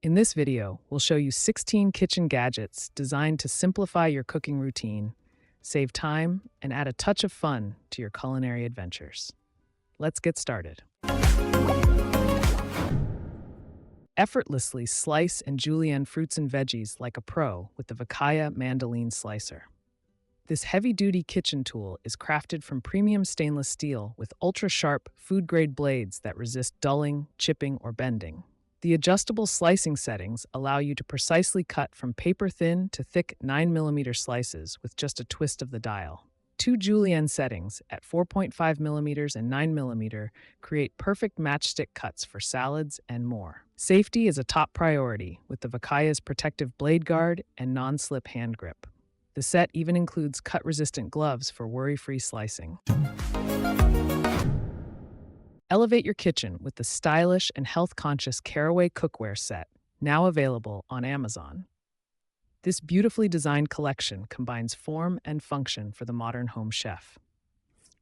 In this video, we'll show you 16 kitchen gadgets designed to simplify your cooking routine, save time, and add a touch of fun to your culinary adventures. Let's get started. Effortlessly slice and julienne fruits and veggies like a pro with the VEKAYA Mandoline slicer. This heavy-duty kitchen tool is crafted from premium stainless steel with ultra-sharp, food-grade blades that resist dulling, chipping, or bending. The adjustable slicing settings allow you to precisely cut from paper-thin to thick 9mm slices with just a twist of the dial. Two julienne settings at 4.5mm and 9mm create perfect matchstick cuts for salads and more. Safety is a top priority with the VEKAYA's protective blade guard and non-slip hand grip. The set even includes cut-resistant gloves for worry-free slicing. Elevate your kitchen with the stylish and health-conscious Caraway cookware set, now available on Amazon. This beautifully designed collection combines form and function for the modern home chef.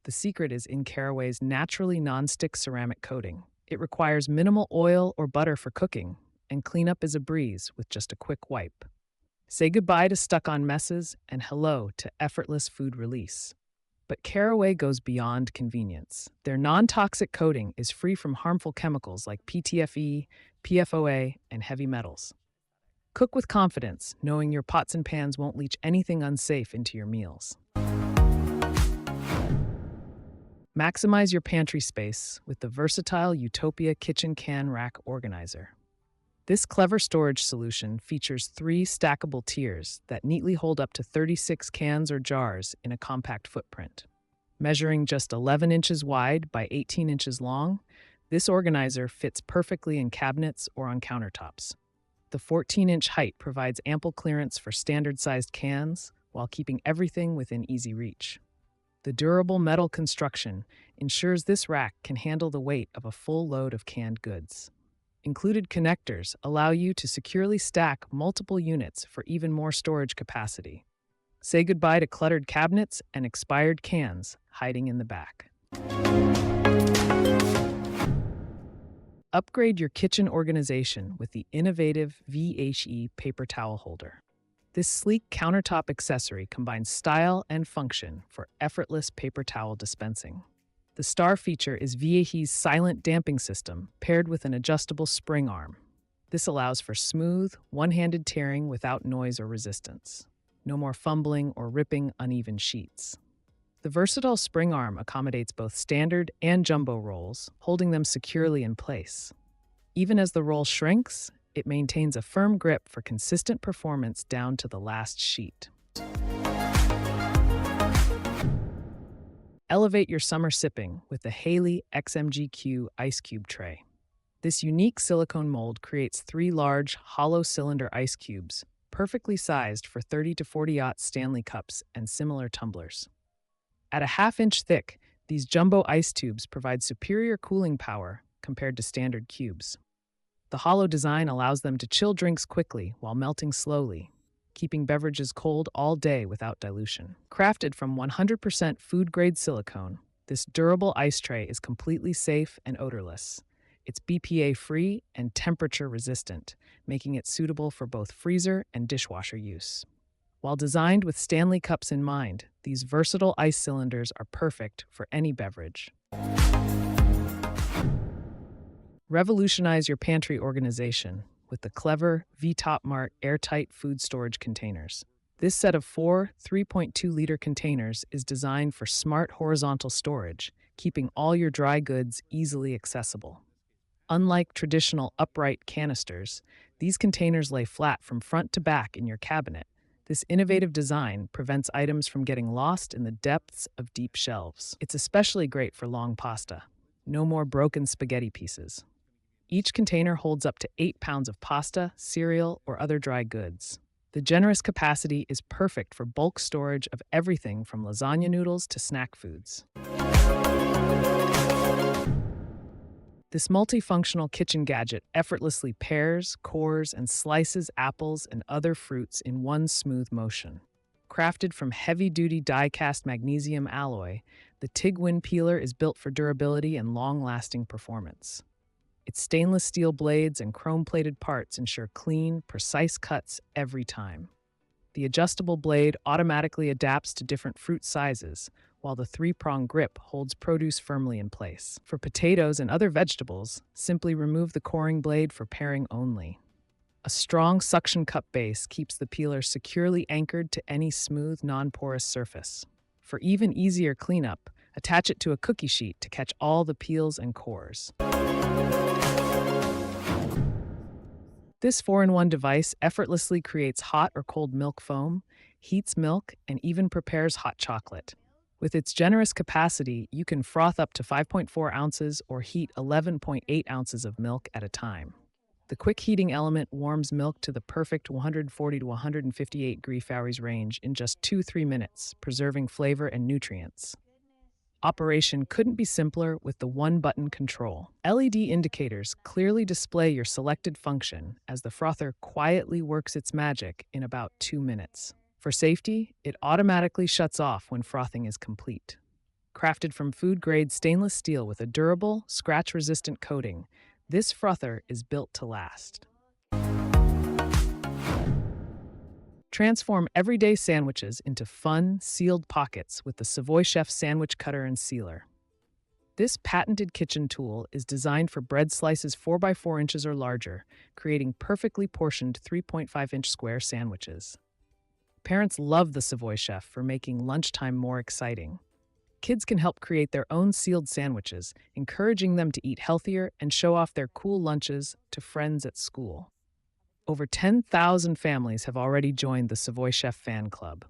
The secret is in Caraway's naturally non-stick ceramic coating. It requires minimal oil or butter for cooking, and cleanup is a breeze with just a quick wipe. Say goodbye to stuck-on messes and hello to effortless food release. But Caraway goes beyond convenience. Their non-toxic coating is free from harmful chemicals like PTFE, PFOA, and heavy metals. Cook with confidence, knowing your pots and pans won't leach anything unsafe into your meals. Maximize your pantry space with the versatile Utopia kitchen can rack organizer. This clever storage solution features 3 stackable tiers that neatly hold up to 36 cans or jars in a compact footprint. Measuring just 11 inches wide by 18 inches long, this organizer fits perfectly in cabinets or on countertops. The 14-inch height provides ample clearance for standard-sized cans while keeping everything within easy reach. The durable metal construction ensures this rack can handle the weight of a full load of canned goods. Included connectors allow you to securely stack multiple units for even more storage capacity. Say goodbye to cluttered cabinets and expired cans hiding in the back. Upgrade your kitchen organization with the innovative VEHHE paper towel holder. This sleek countertop accessory combines style and function for effortless paper towel dispensing. The star feature is VEHHE's silent damping system paired with an adjustable spring arm. This allows for smooth, one-handed tearing without noise or resistance. No more fumbling or ripping uneven sheets. The versatile spring arm accommodates both standard and jumbo rolls, holding them securely in place. Even as the roll shrinks, it maintains a firm grip for consistent performance down to the last sheet. Elevate your summer sipping with the HAILI XMGQ ice cube tray. This unique silicone mold creates 3 large, hollow cylinder ice cubes, perfectly sized for 30 to 40-aught Stanley cups and similar tumblers. At a half-inch thick, these jumbo ice tubes provide superior cooling power compared to standard cubes. The hollow design allows them to chill drinks quickly while melting slowly, keeping beverages cold all day without dilution. Crafted from 100% food-grade silicone, this durable ice tray is completely safe and odorless. It's BPA-free and temperature-resistant, making it suitable for both freezer and dishwasher use. While designed with Stanley cups in mind, these versatile ice cylinders are perfect for any beverage. Revolutionize your pantry organization with the clever Vtopmart Airtight food storage containers. This set of 4 3.2-liter containers is designed for smart horizontal storage, keeping all your dry goods easily accessible. Unlike traditional upright canisters, these containers lay flat from front to back in your cabinet. This innovative design prevents items from getting lost in the depths of deep shelves. It's especially great for long pasta. No more broken spaghetti pieces. Each container holds up to 8 pounds of pasta, cereal, or other dry goods. The generous capacity is perfect for bulk storage of everything from lasagna noodles to snack foods. This multifunctional kitchen gadget effortlessly pares, cores, and slices apples and other fruits in one smooth motion. Crafted from heavy-duty die-cast magnesium alloy, the tigwin peeler is built for durability and long-lasting performance. Its stainless steel blades and chrome-plated parts ensure clean, precise cuts every time. The adjustable blade automatically adapts to different fruit sizes, while the three-prong grip holds produce firmly in place. For potatoes and other vegetables, simply remove the coring blade for paring only. A strong suction cup base keeps the peeler securely anchored to any smooth, non-porous surface. For even easier cleanup, attach it to a cookie sheet to catch all the peels and cores. This 4-in-1 device effortlessly creates hot or cold milk foam, heats milk, and even prepares hot chocolate. With its generous capacity, you can froth up to 5.4 ounces or heat 11.8 ounces of milk at a time. The quick heating element warms milk to the perfect 140 to 158 degree Fahrenheit range in just 2-3 minutes, preserving flavor and nutrients. Operation couldn't be simpler with the one-button control. LED indicators clearly display your selected function as the frother quietly works its magic in about 2 minutes. For safety, it automatically shuts off when frothing is complete. Crafted from food-grade stainless steel with a durable, scratch-resistant coating, this frother is built to last. Transform everyday sandwiches into fun, sealed pockets with the Savoychef sandwich cutter and sealer. This patented kitchen tool is designed for bread slices 4 by 4 inches or larger, creating perfectly portioned 3.5-inch square sandwiches. Parents love the Savoychef for making lunchtime more exciting. Kids can help create their own sealed sandwiches, encouraging them to eat healthier and show off their cool lunches to friends at school. Over 10,000 families have already joined the Savoychef fan club.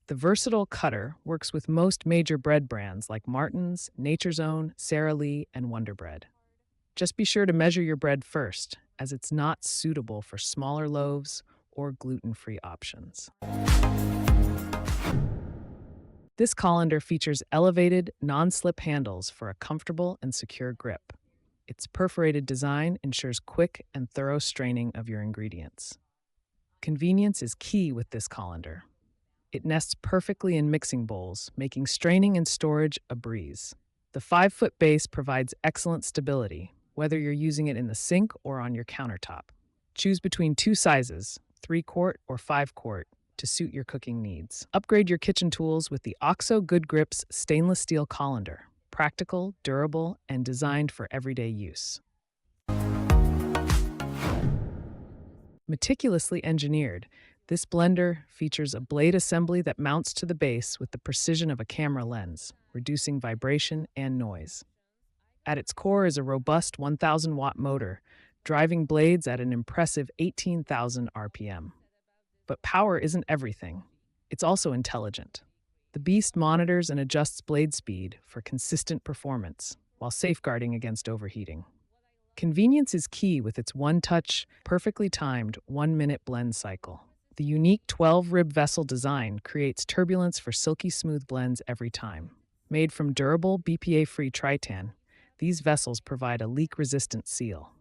The versatile cutter works with most major bread brands like Martin's, Nature's Own, Sara Lee, and Wonder Bread. Just be sure to measure your bread first, as it's not suitable for smaller loaves or gluten-free options. This colander features elevated, non-slip handles for a comfortable and secure grip. Its perforated design ensures quick and thorough straining of your ingredients. Convenience is key with this colander. It nests perfectly in mixing bowls, making straining and storage a breeze. The 5-foot base provides excellent stability, whether you're using it in the sink or on your countertop. Choose between 2 sizes, 3-quart or 5-quart, to suit your cooking needs. Upgrade your kitchen tools with the OXO Good Grips stainless steel colander. Practical, durable, and designed for everyday use. Meticulously engineered, this blender features a blade assembly that mounts to the base with the precision of a camera lens, reducing vibration and noise. At its core is a robust 1,000-watt motor, driving blades at an impressive 18,000 RPM. But power isn't everything. It's also intelligent. The beast monitors and adjusts blade speed for consistent performance, while safeguarding against overheating. Convenience is key with its one-touch, perfectly timed 1-minute blend cycle. The unique 12-rib vessel design creates turbulence for silky smooth blends every time. Made from durable, BPA-free tritan, these vessels provide a leak-resistant seal.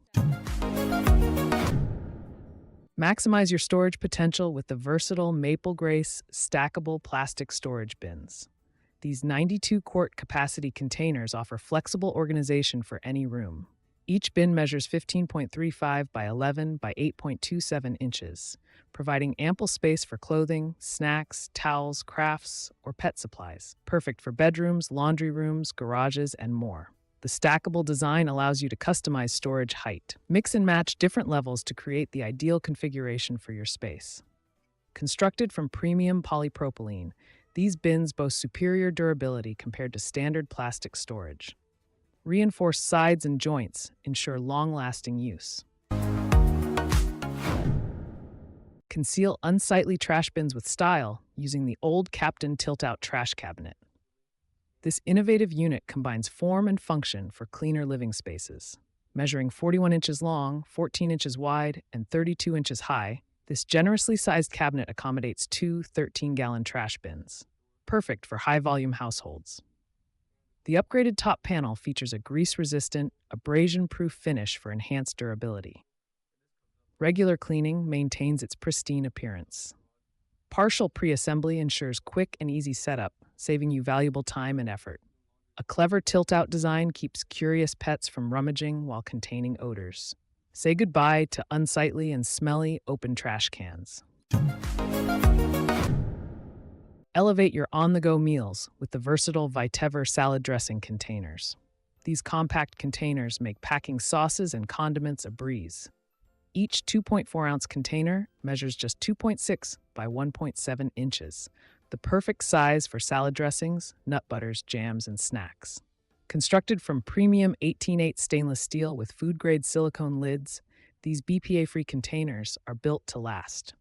Maximize your storage potential with the versatile MapleGrace stackable plastic storage bins. These 92-quart capacity containers offer flexible organization for any room. Each bin measures 15.35 by 11 by 8.27 inches, providing ample space for clothing, snacks, towels, crafts, or pet supplies. Perfect for bedrooms, laundry rooms, garages, and more. The stackable design allows you to customize storage height. Mix and match different levels to create the ideal configuration for your space. Constructed from premium polypropylene, these bins boast superior durability compared to standard plastic storage. Reinforced sides and joints ensure long-lasting use. Conceal unsightly trash bins with style using the old Captain tilt-out trash cabinet. This innovative unit combines form and function for cleaner living spaces. Measuring 41 inches long, 14 inches wide, and 32 inches high, this generously sized cabinet accommodates 2 13-gallon trash bins, perfect for high-volume households. The upgraded top panel features a grease-resistant, abrasion-proof finish for enhanced durability. Regular cleaning maintains its pristine appearance. Partial pre-assembly ensures quick and easy setup, saving you valuable time and effort. A clever tilt-out design keeps curious pets from rummaging while containing odors. Say goodbye to unsightly and smelly open trash cans. Elevate your on-the-go meals with the versatile VITEVER salad dressing containers. These compact containers make packing sauces and condiments a breeze. Each 2.4-ounce container measures just 2.6 by 1.7 inches, the perfect size for salad dressings, nut butters, jams, and snacks. Constructed from premium 18/8 stainless steel with food-grade silicone lids, these BPA-free containers are built to last.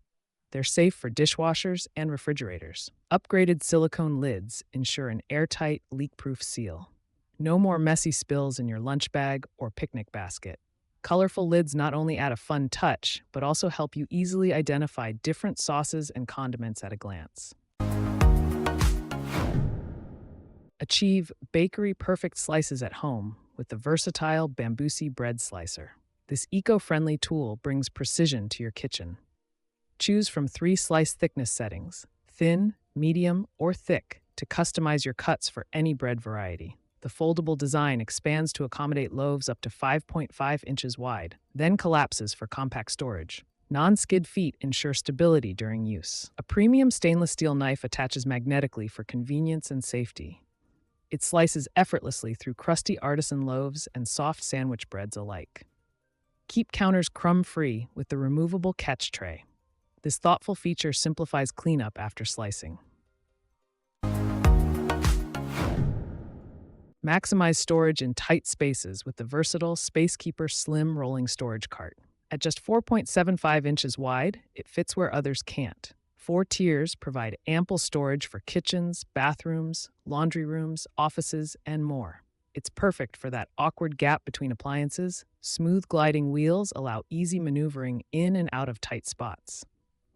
They're safe for dishwashers and refrigerators. Upgraded silicone lids ensure an airtight, leak-proof seal. No more messy spills in your lunch bag or picnic basket. Colorful lids not only add a fun touch, but also help you easily identify different sauces and condiments at a glance. Achieve bakery-perfect slices at home with the versatile Bambüsi bread slicer. This eco-friendly tool brings precision to your kitchen. Choose from 3 slice thickness settings, thin, medium, or thick, to customize your cuts for any bread variety. The foldable design expands to accommodate loaves up to 5.5 inches wide, then collapses for compact storage. Non-skid feet ensure stability during use. A premium stainless steel knife attaches magnetically for convenience and safety. It slices effortlessly through crusty artisan loaves and soft sandwich breads alike. Keep counters crumb-free with the removable catch tray. This thoughtful feature simplifies cleanup after slicing. Maximize storage in tight spaces with the versatile SPACEKEEPER slim rolling storage cart. At just 4.75 inches wide, it fits where others can't. 4 tiers provide ample storage for kitchens, bathrooms, laundry rooms, offices, and more. It's perfect for that awkward gap between appliances. Smooth gliding wheels allow easy maneuvering in and out of tight spots.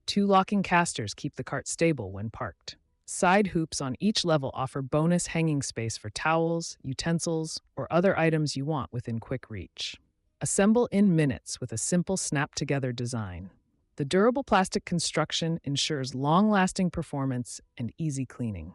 2 locking casters keep the cart stable when parked. Side hoops on each level offer bonus hanging space for towels, utensils, or other items you want within quick reach. Assemble in minutes with a simple snap-together design. The durable plastic construction ensures long-lasting performance and easy cleaning.